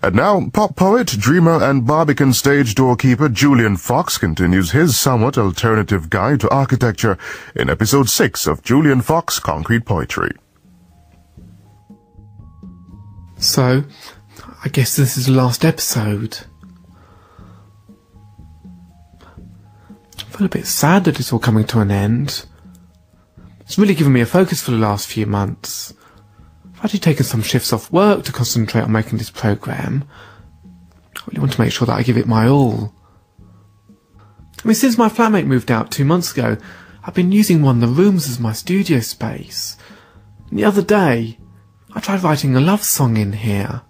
And now, pop poet, dreamer, and Barbican stage doorkeeper JulianFox continues his somewhat alternative guide to architecture in episode 6 of JulianFox ConcretePoetry. So, I guess this is the last episode. I feel a bit sad that it's all coming to an end. It's really given me a focus for the last few months. I've actually taken some shifts off work to concentrate on making this programme. I really want to make sure that I give it my all. I mean, since my flatmate moved out 2 months ago, I've been using one of the rooms as my studio space. And the other day, I tried writing a love song in here.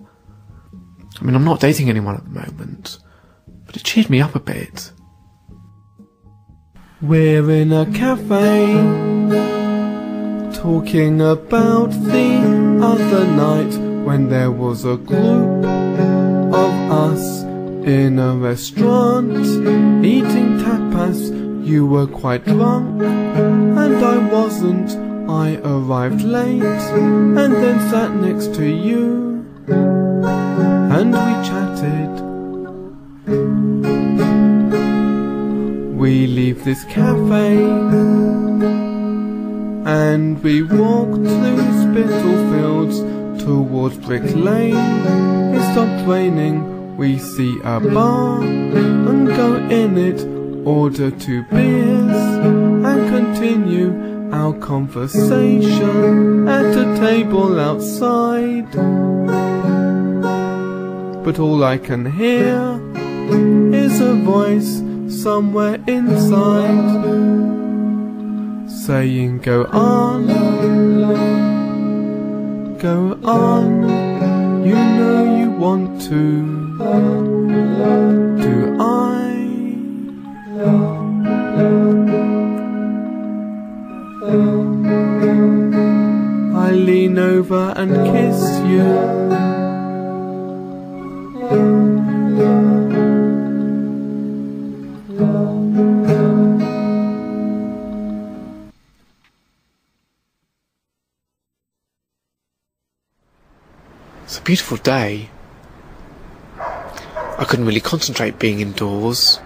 I mean, I'm not dating anyone at the moment, but it cheered me up a bit. We're in a cafe, talking about the other night when there was a group of us in a restaurant eating tapas. You were quite drunk and I wasn't. I arrived late and then sat next to you and we chatted. We leave this cafe and we walk through Spitalfields towards Brick Lane. It stopped raining, we see a bar and go in it, order 2 beers and continue our conversation at a table outside. But all I can hear is a voice somewhere inside saying, go on, you know you want to, do I? I lean over and kiss you. It's a beautiful day. I couldn't really concentrate being indoors.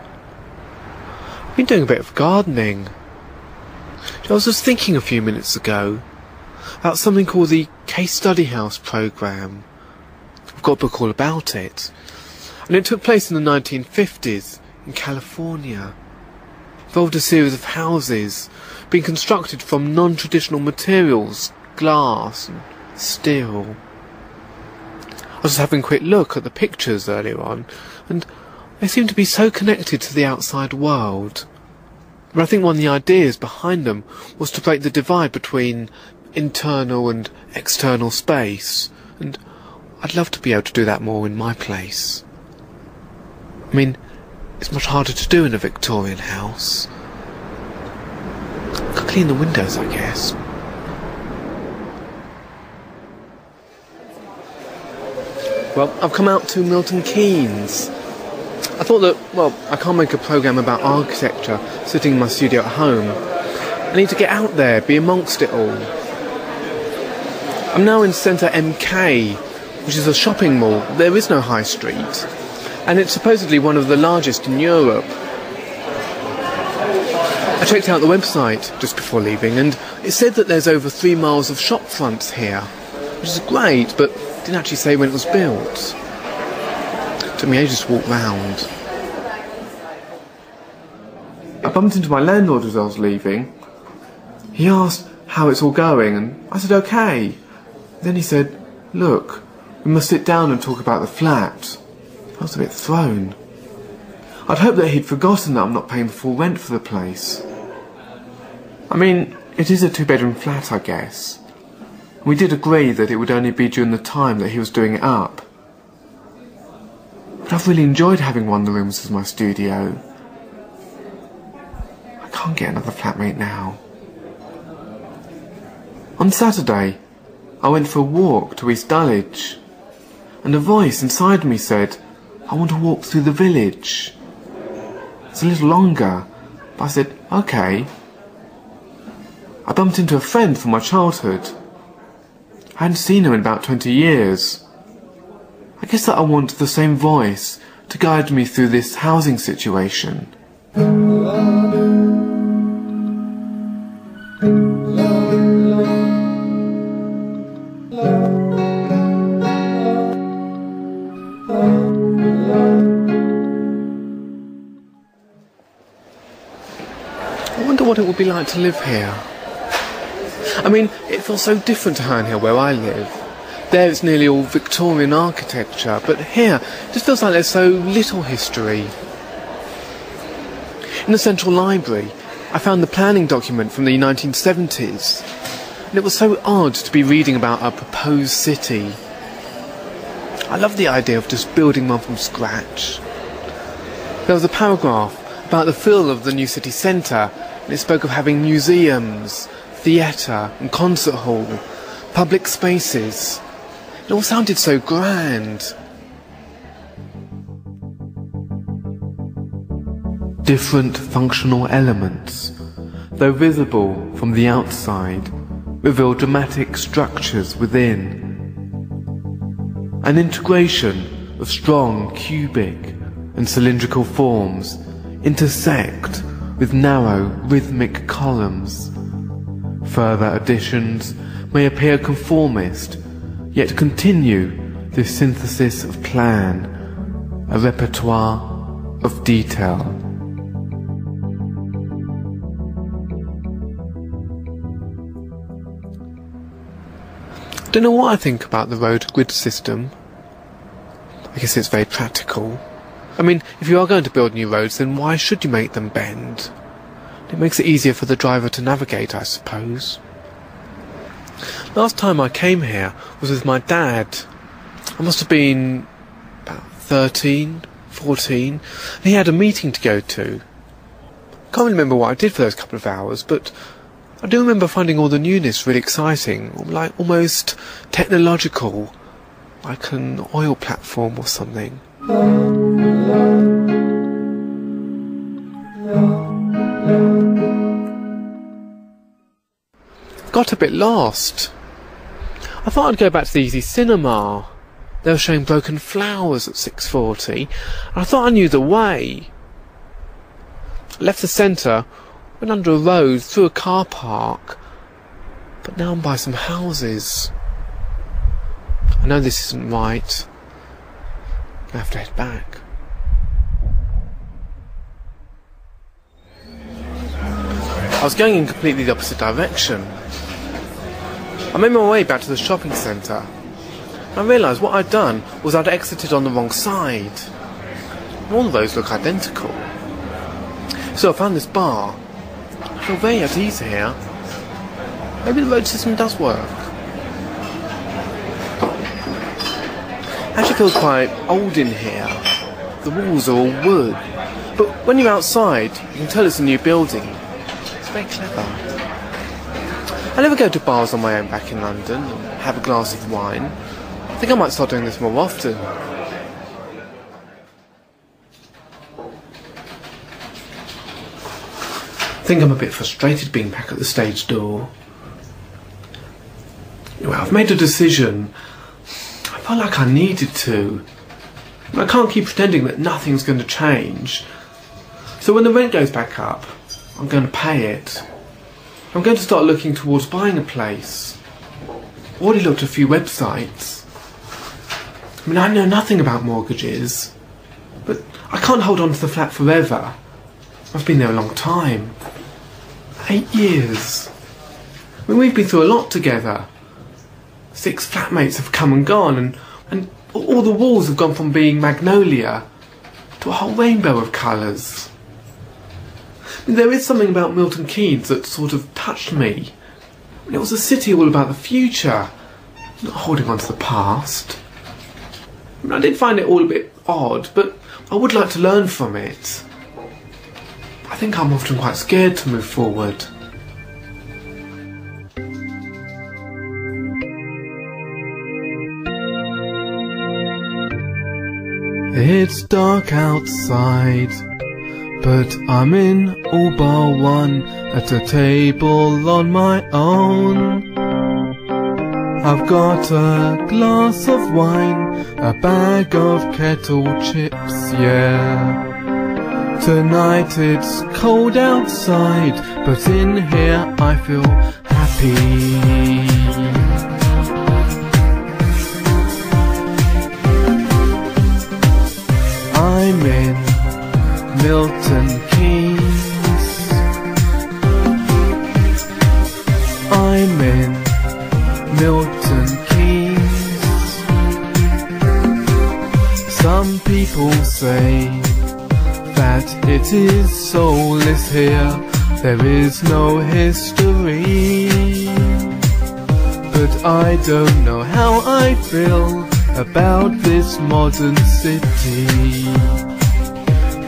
I've been doing a bit of gardening. I was just thinking a few minutes ago about something called the Case Study House programme. I've got a book all about it. And it took place in the 1950s in California. It involved a series of houses being constructed from non-traditional materials, glass and steel. I was just having a quick look at the pictures earlier on, and they seem to be so connected to the outside world. But I think one of the ideas behind them was to break the divide between internal and external space, and I'd love to be able to do that more in my place. I mean, it's much harder to do in a Victorian house. I could clean the windows, I guess. Well, I've come out to Milton Keynes. I thought that, well, I can't make a programme about architecture sitting in my studio at home. I need to get out there, be amongst it all. I'm now in Centre MK, which is a shopping mall. There is no high street, and it's supposedly one of the largest in Europe. I checked out the website just before leaving, and it said that there's over 3 miles of shop fronts here, which is great, but didn't actually say when it was built. It took me ages to walk round. I bumped into my landlord as I was leaving. He asked how it's all going, and I said okay. Then he said, look, we must sit down and talk about the flat. I was a bit thrown. I'd hoped that he'd forgotten that I'm not paying the full rent for the place. I mean, it is a 2-bedroom flat, I guess. We did agree that it would only be during the time that he was doing it up. But I've really enjoyed having one of the rooms as my studio. I can't get another flatmate now. On Saturday, I went for a walk to East Dulwich, and a voice inside me said, I want to walk through the village. It's a little longer, but I said, okay. I bumped into a friend from my childhood. I hadn't seen her in about 20 years. I guess that I want the same voice to guide me through this housing situation. I wonder what it would be like to live here. I mean, it feels so different to Herne Hill where I live. There it's nearly all Victorian architecture, but here it just feels like there's so little history. In the Central Library, I found the planning document from the 1970s, and it was so odd to be reading about a proposed city. I love the idea of just building one from scratch. There was a paragraph about the feel of the new city centre, and it spoke of having museums, theatre and concert hall, public spaces. It all sounded so grand. Different functional elements, though visible from the outside, reveal dramatic structures within. An integration of strong cubic and cylindrical forms intersect with narrow rhythmic columns. Further additions may appear conformist, yet continue this synthesis of plan, a repertoire of detail. I don't know what I think about the road grid system. I guess it's very practical. I mean, if you are going to build new roads, then why should you make them bend? It makes it easier for the driver to navigate, I suppose. Last time I came here was with my dad. I must have been about 13, 14, and he had a meeting to go to. I can't remember what I did for those couple of hours, but I do remember finding all the newness really exciting, like almost technological, like an oil platform or something. Got a bit lost. I thought I'd go back to the Easy Cinema. They were showing Broken Flowers at 6:40, and I thought I knew the way. I left the centre, went under a road, through a car park, but now I'm by some houses. I know this isn't right. I have to head back. I was going in completely the opposite direction. I made my way back to the shopping centre. I realised what I'd done was I'd exited on the wrong side. All the roads look identical. So I found this bar. I feel very at ease here. Maybe the road system does work. It actually feels quite old in here. The walls are all wood. But when you're outside, you can tell it's a new building. It's very clever. I never go to bars on my own back in London and have a glass of wine. I think I might start doing this more often. I think I'm a bit frustrated being back at the stage door. Well, I've made a decision. I felt like I needed to. I can't keep pretending that nothing's going to change. So when the rent goes back up, I'm going to pay it. I'm going to start looking towards buying a place. I've already looked at a few websites. I mean, I know nothing about mortgages, but I can't hold on to the flat forever. I've been there a long time. 8 years. I mean, we've been through a lot together. 6 flatmates have come and gone, and all the walls have gone from being magnolia to a whole rainbow of colours. I mean, there is something about Milton Keynes that sort of touched me. I mean, it was a city all about the future, not holding on to the past. I mean, I did find it all a bit odd, but I would like to learn from it. I think I'm often quite scared to move forward. It's dark outside, but I'm in all bar one at a table on my own. I've got a glass of wine, a bag of kettle chips, yeah. Tonight it's cold outside, but in here I feel happy. I'm in Milton Keynes. I'm in Milton Keynes. Some people say that it is soulless here, there is no history. But I don't know how I feel about this modern city,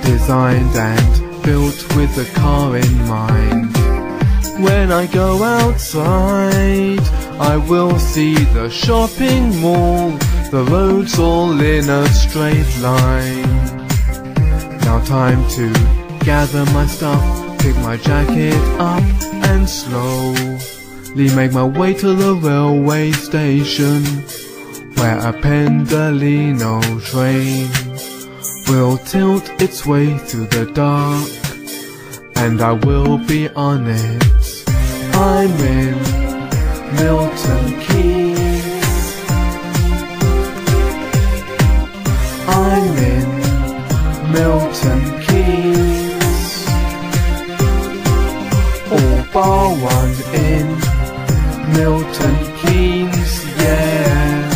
designed and built with a car in mind. When I go outside, I will see the shopping mall, the roads all in a straight line. Now time to gather my stuff, pick my jacket up and slowly make my way to the railway station, where a Pendolino train will tilt its way through the dark, and I will be on it. I'm in Milton Keynes. I'm in Milton Keynes. All bar one in Milton Keynes, yeah.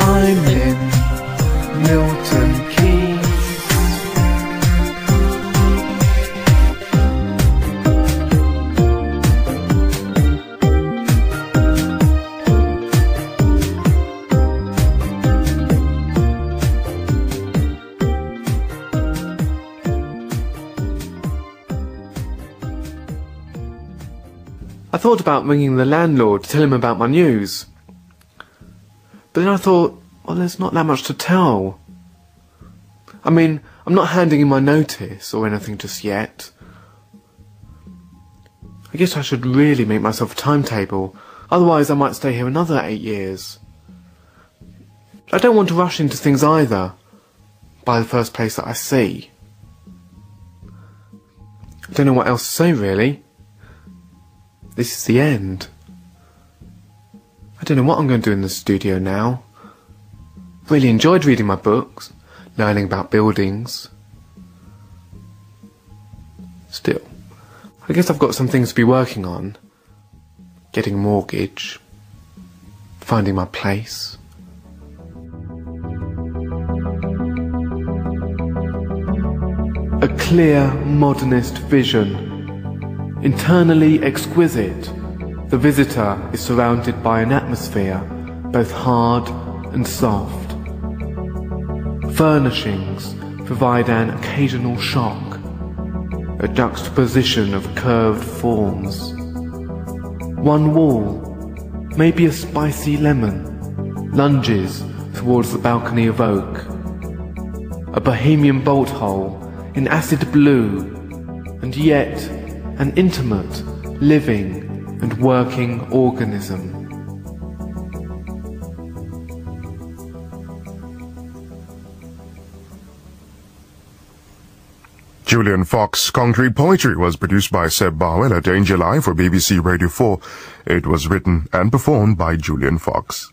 I'm in Milton Keynes. I thought about ringing the landlord to tell him about my news. But then I thought, well, there's not that much to tell. I mean, I'm not handing in my notice or anything just yet. I guess I should really make myself a timetable, otherwise I might stay here another 8 years. I don't want to rush into things either, buy the first place that I see. I don't know what else to say, really. This is the end. I don't know what I'm going to do in the studio now. Really enjoyed reading my books, learning about buildings. Still, I guess I've got some things to be working on. Getting a mortgage, finding my place. A clear modernist vision. Internally exquisite, the visitor is surrounded by an atmosphere, both hard and soft. Furnishings provide an occasional shock, a juxtaposition of curved forms. One wall, maybe a spicy lemon, lunges towards the balcony of oak. A bohemian bolt hole in acid blue, and yet an intimate, living and working organism. JulianFox ConcretePoetry was produced by Seb Barwell at Danger Live for BBC Radio 4. It was written and performed by Julian Fox.